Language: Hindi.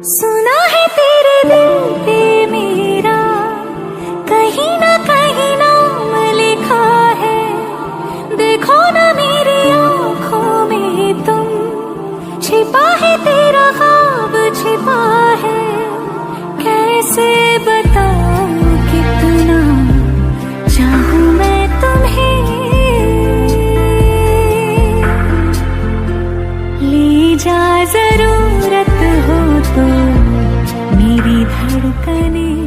सुना है तेरे दिल पे मेरा कहीं ना कहीं नाम लिखा है। देखो ना मेरी आंखों में तुम, छिपा है तेरा ख्वाब छिपा है। कैसे बताऊं कितना चाहूं मैं तुम्हें, ले जा जरूरत हो तो मेरी धड़कने।